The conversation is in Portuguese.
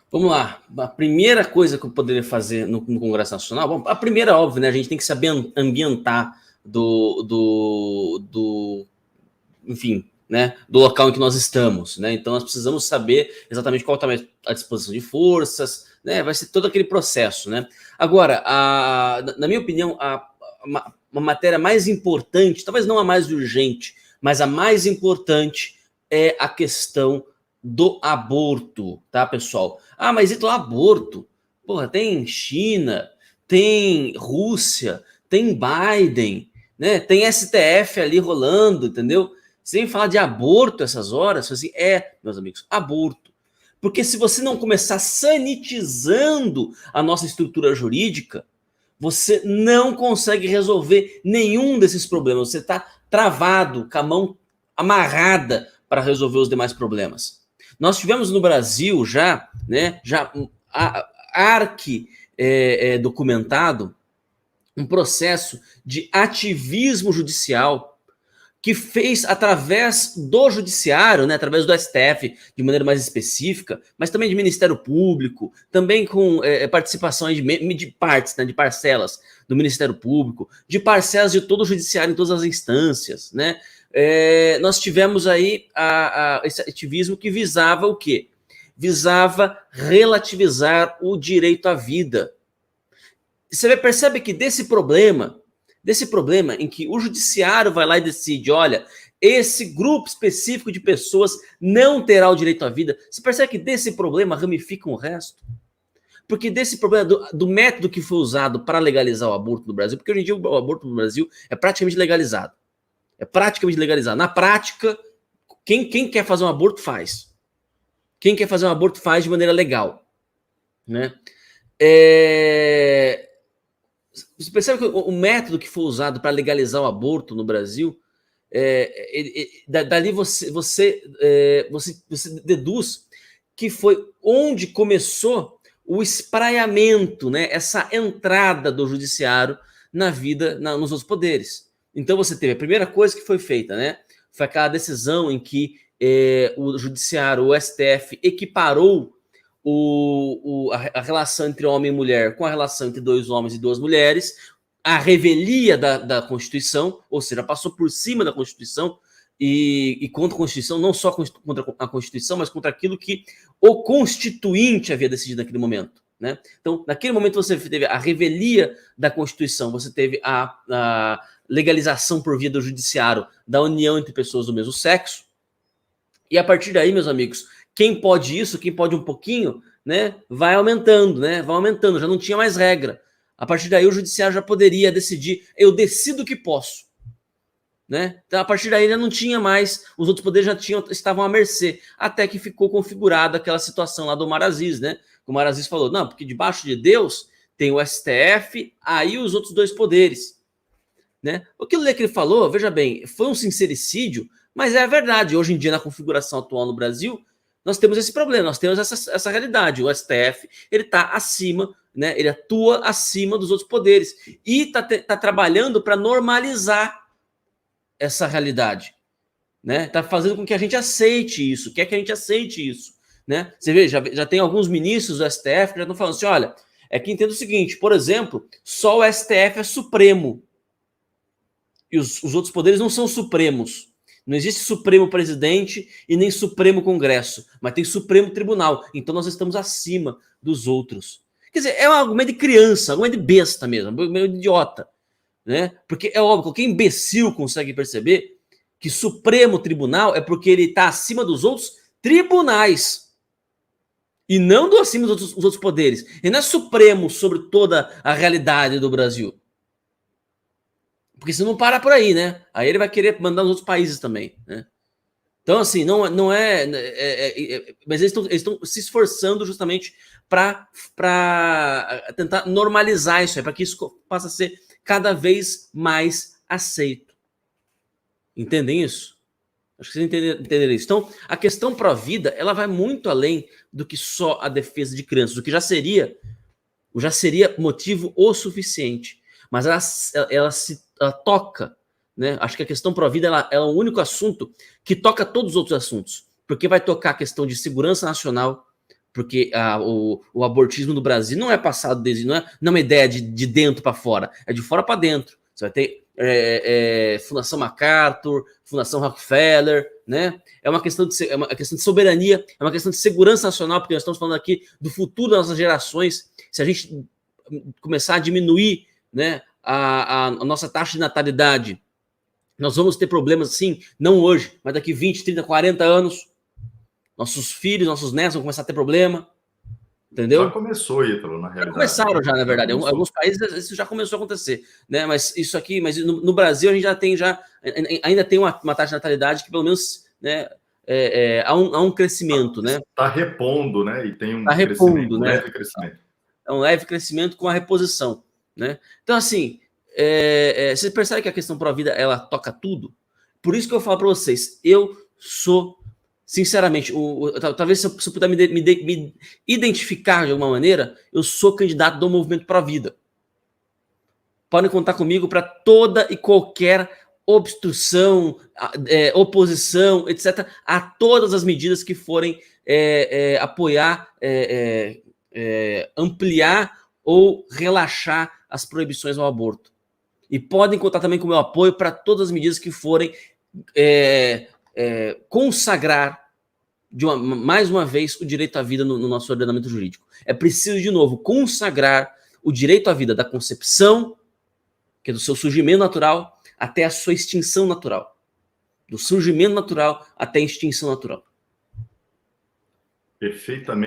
Vamos lá. A primeira coisa que eu poderia fazer no Congresso Nacional, bom, a primeira, óbvio, né? A gente tem que se ambientar enfim, né, do local em que nós estamos, né? Então nós precisamos saber exatamente qual está a disposição de forças, né? Vai ser todo aquele processo, né? Agora, na minha opinião, uma matéria mais importante, talvez não a mais urgente, mas a mais importante é a questão do aborto, tá, pessoal? Ah, mas então aborto, porra, tem China, tem Rússia, tem Biden, né? Tem STF ali rolando, entendeu? Sem falar de aborto essas horas, assim, meus amigos, aborto. Porque se você não começar sanitizando a nossa estrutura jurídica, você não consegue resolver nenhum desses problemas. Você está travado, com a mão amarrada para resolver os demais problemas. Nós tivemos no Brasil já, né, documentado um processo de ativismo judicial que fez através do judiciário, né, através do STF, de maneira mais específica, mas também de Ministério Público, também com participação de partes, né, de parcelas do Ministério Público, de parcelas de todo o judiciário em todas as instâncias, né? Nós tivemos aí esse ativismo que visava o quê? Visava relativizar o direito à vida. Você percebe que desse problema em que o judiciário vai lá e decide, olha, esse grupo específico de pessoas não terá o direito à vida, você percebe que desse problema ramifica o resto? Porque desse problema, do método que foi usado para legalizar o aborto no Brasil, porque hoje em dia o aborto no Brasil é praticamente legalizado. É praticamente legalizado. Na prática, quem quer fazer um aborto, faz. Quem quer fazer um aborto, faz de maneira legal. Né? Você percebe que o método que foi usado para legalizar o aborto no Brasil, dali você deduz que foi onde começou o espraiamento, né, essa entrada do judiciário na vida, nos outros poderes. Então você teve a primeira coisa que foi feita, né, foi aquela decisão em que o judiciário, o STF, equiparou a relação entre homem e mulher com a relação entre dois homens e duas mulheres, a revelia da Constituição, ou seja, passou por cima da Constituição e contra a Constituição, não só contra a Constituição, mas contra aquilo que o Constituinte havia decidido naquele momento. Né? Então, naquele momento você teve a revelia da Constituição, você teve a legalização por via do judiciário da união entre pessoas do mesmo sexo, e a partir daí, meus amigos, quem pode isso, quem pode um pouquinho, né, vai aumentando, já não tinha mais regra. A partir daí o judiciário já poderia decidir, eu decido que posso. Né? Então, a partir daí já não tinha mais, os outros poderes estavam à mercê, até que ficou configurada aquela situação lá do Omar Aziz, né? O Omar Aziz falou, não, porque debaixo de Deus tem o STF, aí os outros dois poderes. Né? Aquilo que ele falou, veja bem, foi um sincericídio, mas é verdade. Hoje em dia, na configuração atual no Brasil, nós temos esse problema, nós temos essa realidade. O STF, ele está acima, né? Ele atua acima dos outros poderes e está trabalhando para normalizar essa realidade. Né? Tá fazendo com que a gente aceite isso, quer que a gente aceite isso. Né? Você vê, já tem alguns ministros do STF que já estão falando assim, olha, é que entenda o seguinte, por exemplo, só o STF é supremo. E os outros poderes não são supremos. Não existe Supremo Presidente e nem Supremo Congresso, mas tem Supremo Tribunal. Então nós estamos acima dos outros. Quer dizer, é um argumento de criança, um argumento de besta mesmo, um argumento de idiota. Né? Porque é óbvio, qualquer imbecil consegue perceber que Supremo Tribunal é porque ele está acima dos outros tribunais. E não acima dos outros poderes. Ele não é supremo sobre toda a realidade do Brasil. Porque se não para por aí, né? Aí ele vai querer mandar nos outros países também, né? Então, assim, não é mas eles estão se esforçando justamente para tentar normalizar isso aí, para que isso passe a ser cada vez mais aceito. Entendem isso? Acho que vocês entenderam isso. Então, a questão pró-vida, ela vai muito além do que só a defesa de crianças, o que já seria motivo o suficiente. Mas ela toca, né? Acho que a questão pró-vida ela é o único assunto que toca todos os outros assuntos, porque vai tocar a questão de segurança nacional, porque o abortismo no Brasil não é passado desde, não é uma ideia de dentro para fora, é de fora para dentro. Você vai ter Fundação MacArthur, Fundação Rockefeller, né? É uma questão de soberania, é uma questão de segurança nacional, porque nós estamos falando aqui do futuro das nossas gerações. Se a gente começar a diminuir, né, a nossa taxa de natalidade, nós vamos ter problemas, sim, não hoje, mas daqui 20, 30, 40 anos, nossos filhos, nossos netos vão começar a ter problema, entendeu? Já começou, Ítalo, na realidade. Começaram já, na verdade. Em alguns países isso já começou a acontecer, né? Mas isso aqui, no Brasil a gente ainda tem uma taxa de natalidade que pelo menos, né, há um crescimento, né? Está repondo, né? E tem um leve crescimento. É um leve crescimento com a reposição, né? Então, assim, você percebe que a questão pró-vida, ela toca tudo? Por isso que eu falo para vocês, eu sou, sinceramente, talvez se eu puder me identificar de alguma maneira, eu sou candidato do movimento pró-vida. Podem contar comigo para toda e qualquer obstrução, oposição, etc., a todas as medidas que forem apoiar, ampliar ou relaxar as proibições ao aborto. E podem contar também com o meu apoio para todas as medidas que forem consagrar, mais uma vez, o direito à vida no nosso ordenamento jurídico. É preciso, de novo, consagrar o direito à vida da concepção, que é do seu surgimento natural, até a sua extinção natural. Do surgimento natural até a extinção natural. Perfeitamente.